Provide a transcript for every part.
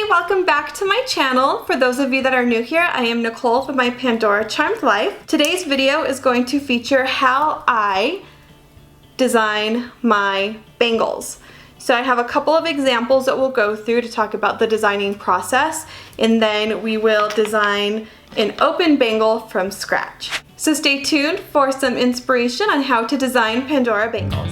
welcome back to my channel. For those of you that are new here, I am Nicole from my Pandora Charmed Life. Today's video is going to feature how I design my bangles. So I have a couple of examples that we'll go through to talk about the designing process, and then we will design an open bangle from scratch. So stay tuned for some inspiration on how to design Pandora bangles.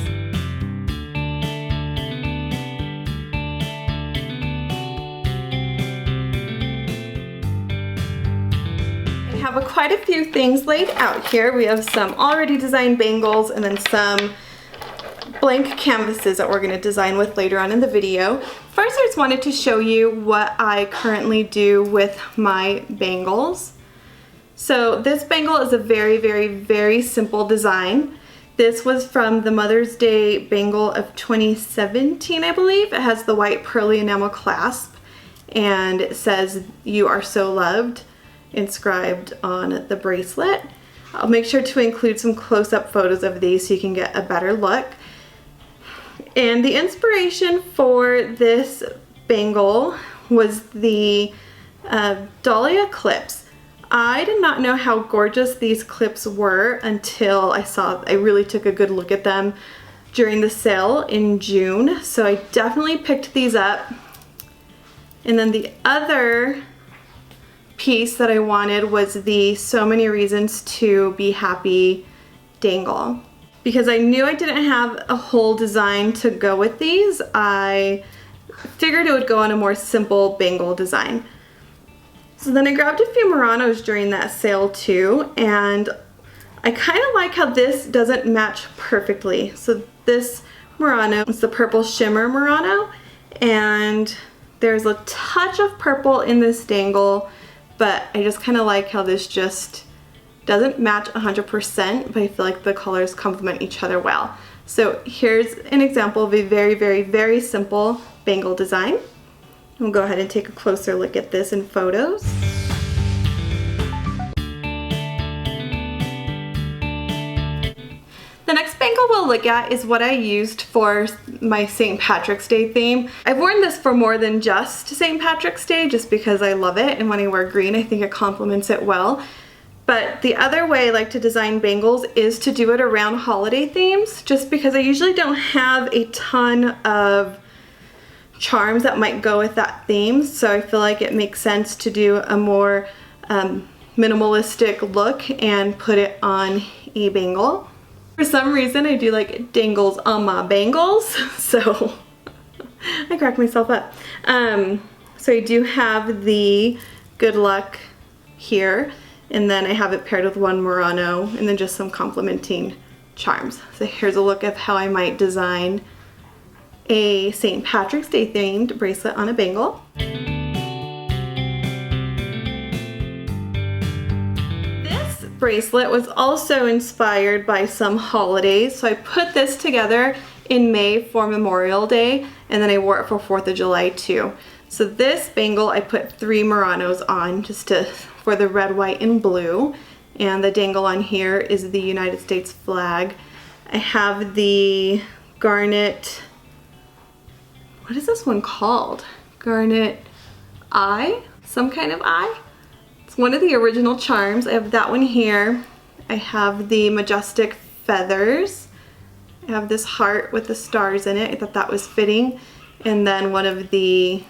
I have quite a few things laid out here. We have some already designed bangles and then some blank canvases that we're going to design with later on in the video. First, I just wanted to show you what I currently do with my bangles. So this bangle is a very simple design. This was from the Mother's Day bangle of 2017, I believe. It has the white pearly enamel clasp and it says "You are so loved" inscribed on the bracelet. I'll make sure to include some close-up photos of these so you can get a better look. And the inspiration for this bangle was the dahlia clips. I did not know how gorgeous these clips were until I really took a good look at them during the sale in June. So I definitely picked these up. And then the other piece that I wanted was the "So Many Reasons to Be Happy" dangle. Because I knew I didn't have a whole design to go with these, I figured it would go on a more simple bangle design. So then I grabbed a few Muranos during that sale too, and I kind of like how this doesn't match perfectly. So this Murano is the purple shimmer Murano, and there's a touch of purple in this dangle, but I just kind of like how this just doesn't match 100%, but I feel like the colors complement each other well. So here's an example of a very simple bangle design. We'll go ahead and take a closer look at this in photos. The next bangle we'll look at is what I used for my St. Patrick's Day theme. I've worn this for more than just St. Patrick's Day just because I love it, and when I wear green I think it complements it well. But the other way I like to design bangles is to do it around holiday themes, just because I usually don't have a ton of charms that might go with that theme, so I feel like it makes sense to do a more minimalistic look and put it on a bangle. For some reason I do like dangles on my bangles, so I crack myself up. So I do have the good luck here, and then I have it paired with one Murano and then just some complementing charms. So here's a look of how I might design a St. Patrick's Day themed bracelet on a bangle. This bracelet was also inspired by some holidays, so I put this together in May for Memorial Day, and then I wore it for 4th of July too. So this bangle I put 3 Muranos on just for the red, white, and blue, and the dangle on here is the United States flag. I have the garnet, what is this one called? Garnet eye? Some kind of eye? It's one of the original charms. I have that one here. I have the majestic feathers. I have this heart with the stars in it. I thought that was fitting. And then one of the,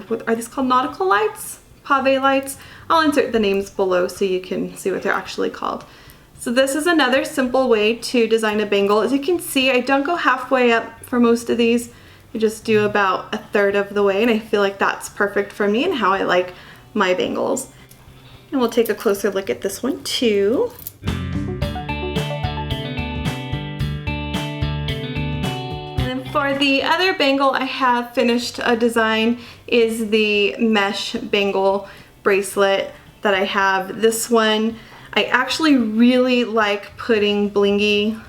what are these called? Nautical lights? Pave lights. I'll insert the names below so you can see what they're actually called. So this is another simple way to design a bangle. As you can see, I don't go halfway up for most of these. I just do about 1/3 of the way, and I feel like that's perfect for me and how I like my bangles. And we'll take a closer look at this one too. For the other bangle I have finished a design is the mesh bangle bracelet that I have. This one, I actually really like putting blingy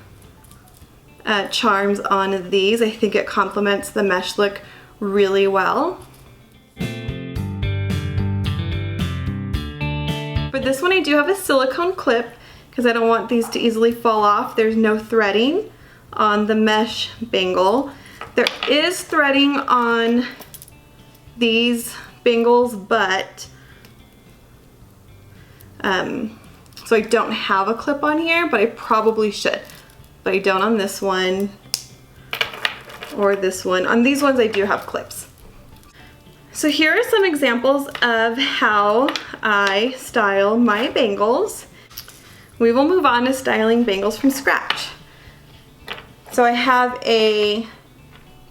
charms on these. I think it complements the mesh look really well. For this one I do have a silicone clip because I don't want these to easily fall off. There's no threading on the mesh bangle. There is threading on these bangles, but so I don't have a clip on here, but I probably should. But I don't on this one or this one. On these ones I do have clips. So here are some examples of how I style my bangles. We will move on to styling bangles from scratch. So I have a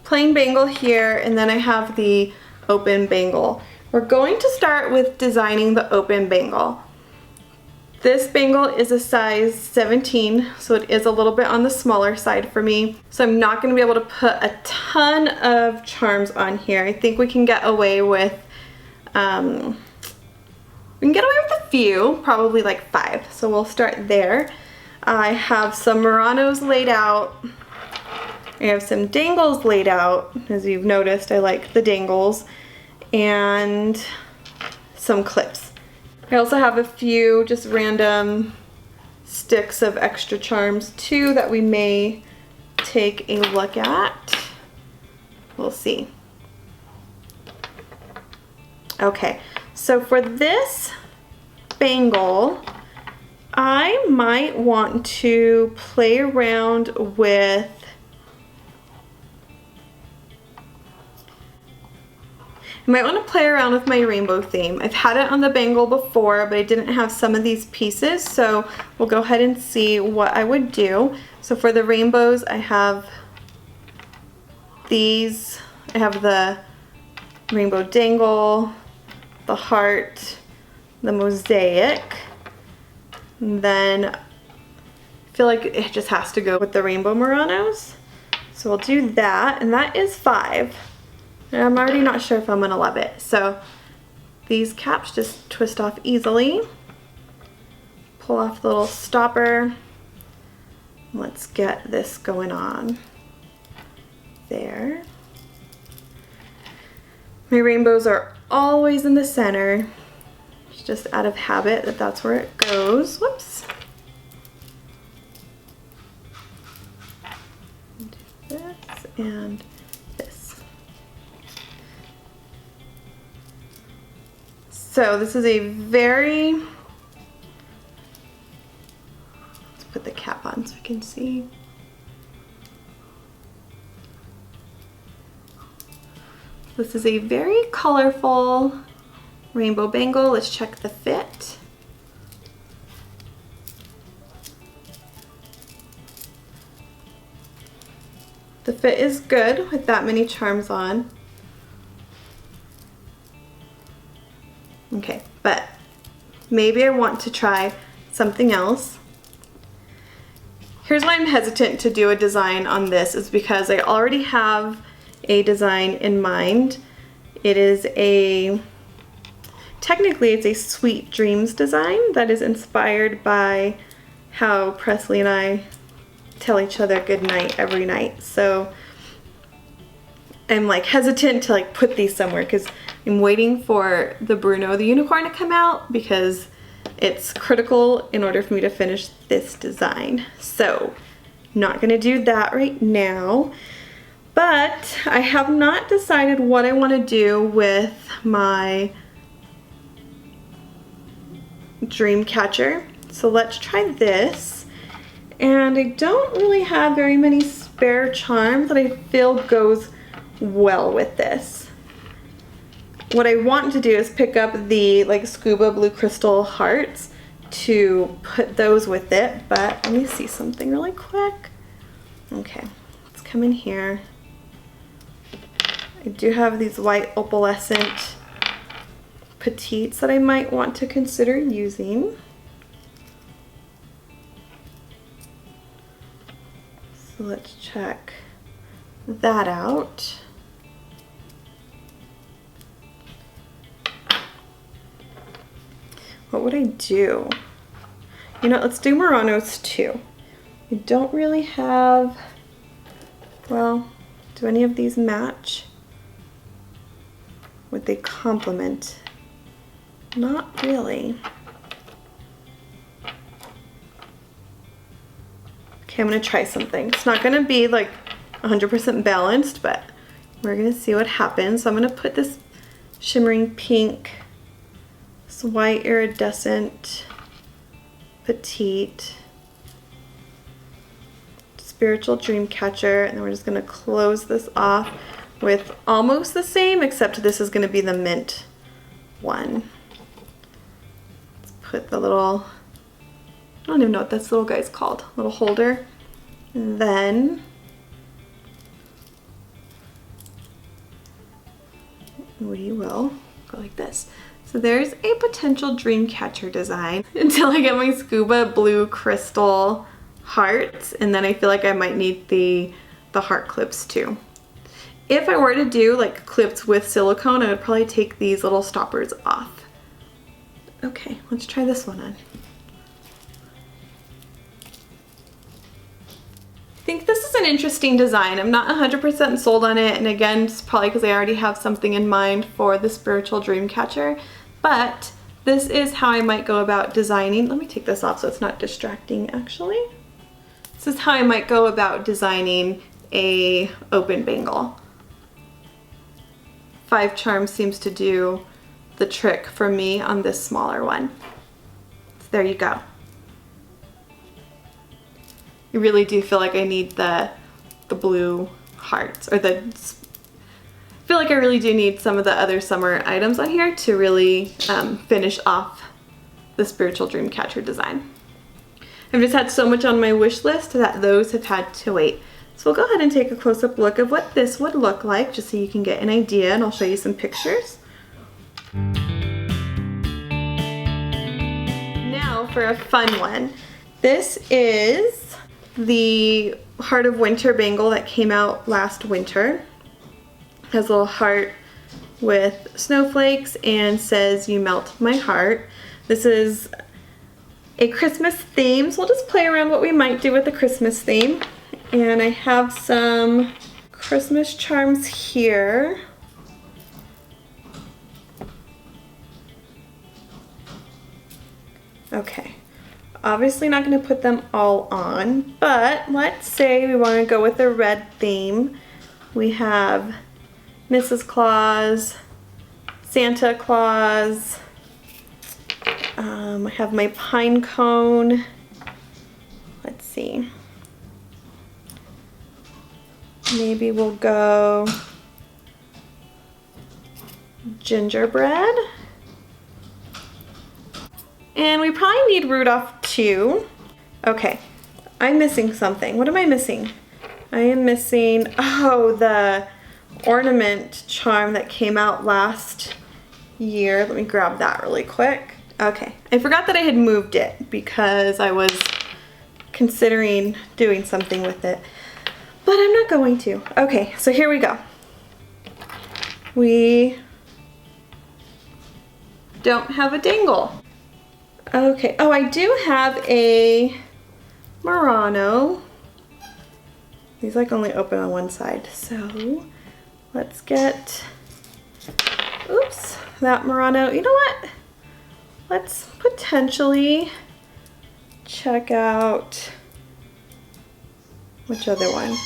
plain bangle here, and then I have the open bangle. We're going to start with designing the open bangle. This bangle is a size 17, so it is a little bit on the smaller side for me. So I'm not going to be able to put a ton of charms on here. I think we can get away with, a few, probably like 5. So we'll start there. I have some Muranos laid out. I have some dangles laid out. As you've noticed, I like the dangles. And some clips. I also have a few just random sticks of extra charms too that we may take a look at. We'll see. Okay, so for this bangle, I might want to play around with my rainbow theme. I've had it on the bangle before, but I didn't have some of these pieces, so we'll go ahead and see what I would do. So for the rainbows, I have these. I have the rainbow dangle, the heart, the mosaic, and then I feel like it just has to go with the rainbow Muranos. So we'll do that, and that is 5. And I'm already not sure if I'm gonna love it. So these caps just twist off easily. Pull off the little stopper. Let's get this going on. There. My rainbows are always in the center. It's just out of habit that that's where it goes. Whoops. Do this and so this is a very, let's put the cap on so we can see. This is a very colorful rainbow bangle. Let's check the fit. The fit is good with that many charms on. Okay, but maybe I want to try something else. Here's why I'm hesitant to do a design on this, is because I already have a design in mind. It is technically it's a Sweet Dreams design that is inspired by how Presley and I tell each other good night every night. So I'm like hesitant to like put these somewhere because I'm waiting for the Bruno the unicorn to come out because it's critical in order for me to finish this design. So not gonna do that right now, but I have not decided what I want to do with my dream catcher. So let's try this. And I don't really have very many spare charms that I feel goes well with this. What I want to do is pick up the like scuba blue crystal hearts to put those with it, but let me see something really quick. Okay, let's come in here. I do have these white opalescent petites that I might want to consider using. So let's check that out. What would I do? You know, let's do Muranos too. I don't really have, well, do any of these match? Would they complement? Not really. Okay, I'm gonna try something. It's not gonna be like 100% balanced, but we're gonna see what happens. So I'm gonna put this shimmering pink, this white iridescent, petite, spiritual dream catcher, and then we're just gonna close this off with almost the same, except this is gonna be the mint one. Let's put the little, I don't even know what this little guy's called, little holder. And then we will go like this. So there's a potential dream catcher design until I get my scuba blue crystal hearts, and then I feel like I might need the heart clips too. If I were to do like clips with silicone, I would probably take these little stoppers off. Okay, let's try this one on. I think this is an interesting design. I'm not 100% sold on it, and again, it's probably because I already have something in mind for the spiritual dream catcher, but this is how I might go about designing. Let me take this off so it's not distracting actually. This is how I might go about designing a open bangle. 5 charms seems to do the trick for me on this smaller one. So there you go. I really do feel like I need the blue hearts, or I feel like I really do need some of the other summer items on here to really finish off the spiritual dream catcher design. I've just had so much on my wish list that those have had to wait. So we'll go ahead and take a close-up look of what this would look like, just so you can get an idea, and I'll show you some pictures. Now for a fun one. This is the Heart of Winter bangle that came out last winter. It has a little heart with snowflakes and says, "You melt my heart." This is a Christmas theme, so we'll just play around what we might do with the Christmas theme. And I have some Christmas charms here. Okay. Obviously not going to put them all on, but let's say we want to go with a red theme. We have Mrs. Claus, Santa Claus, I have my pine cone. Let's see. Maybe we'll go gingerbread. And we probably need Rudolph too. Okay, I'm missing something. What am I missing? I am missing, oh, the ornament charm that came out last year. Let me grab that really quick. Okay, I forgot that I had moved it because I was considering doing something with it, but I'm not going to. Okay, so here we go. We don't have a dangle. Okay, oh, I do have a Murano. These like only open on one side, so let's get, oops, that Murano. You know what? Let's potentially check out, which other one?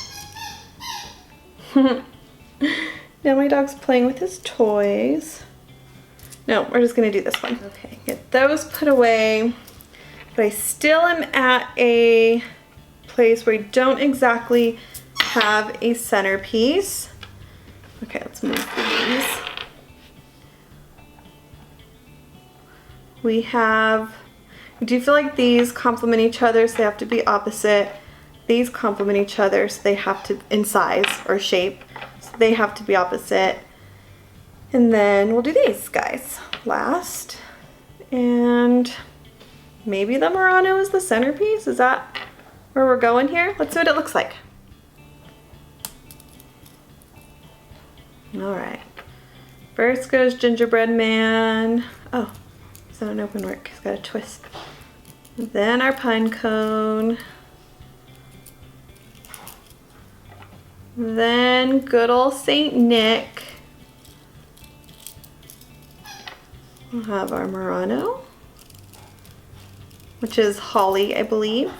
Now my dog's playing with his toys. No, we're just gonna do this one. Okay, get those put away. But I still am at a place where I don't exactly have a centerpiece. Okay, let's move these. We do feel like these complement each other, so they have to be opposite. These complement each other, so they have to, in size or shape, so they have to be opposite. And then we'll do these guys last. And maybe the Murano is the centerpiece? Is that where we're going here? Let's see what it looks like. All right. First goes Gingerbread Man. Oh, it's not an open work. It's got a twist. Then our pine cone. Then good old Saint Nick. We'll have our Murano, which is holly, I believe.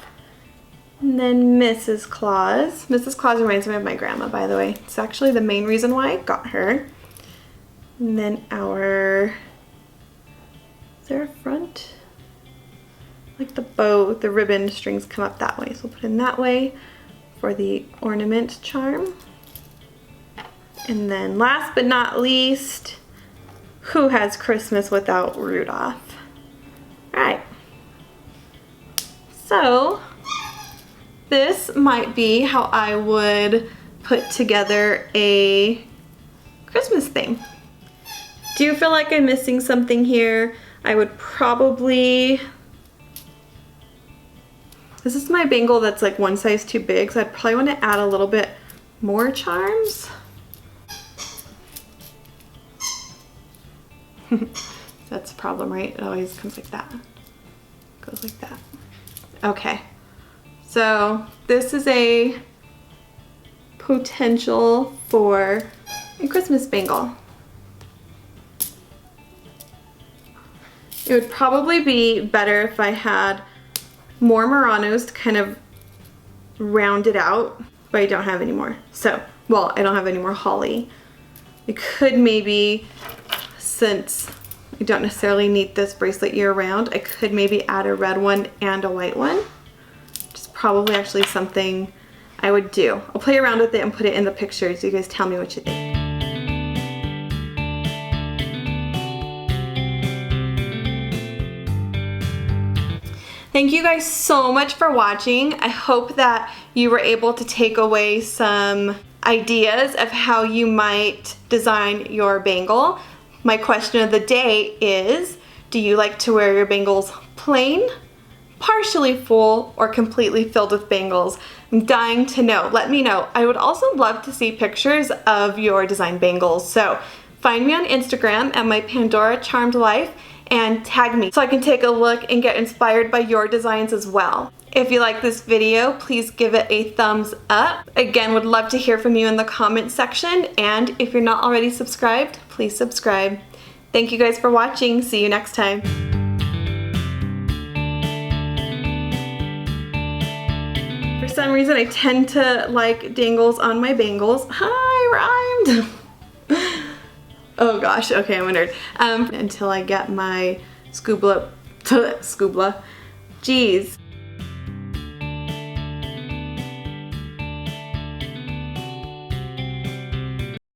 And then Mrs. Claus. Mrs. Claus reminds me of my grandma, by the way. It's actually the main reason why I got her. And then our, is there a front? Like the bow, the ribbon strings come up that way. So we'll put in that way for the ornament charm. And then last but not least, who has Christmas without Rudolph? All right. So this might be how I would put together a Christmas theme. Do you feel like I'm missing something here? I would probably, this is my bangle that's like one size too big, so I'd probably want to add a little bit more charms. That's a problem, right? It always comes like that. Goes like that. Okay. So this is a potential for a Christmas bangle. It would probably be better if I had more Muranos to kind of round it out, but I don't have any more. So, well, I don't have any more holly. I could maybe, since I don't necessarily need this bracelet year round, I could maybe add a red one and a white one. Which is probably actually something I would do. I'll play around with it and put it in the pictures so you guys tell me what you think. Thank you guys so much for watching. I hope that you were able to take away some ideas of how you might design your bangle. My question of the day is, do you like to wear your bangles plain, partially full, or completely filled with bangles? I'm dying to know. Let me know. I would also love to see pictures of your design bangles. So find me on Instagram at my Pandora Charmed Life and tag me so I can take a look and get inspired by your designs as well. If you like this video, please give it a thumbs up. Again, would love to hear from you in the comment section, and if you're not already subscribed, please subscribe. Thank you guys for watching. See you next time. For some reason, I tend to like dangles on my bangles. Hi, rhymed! Oh gosh, okay, I'm a nerd. Until I get my scoobla, jeez.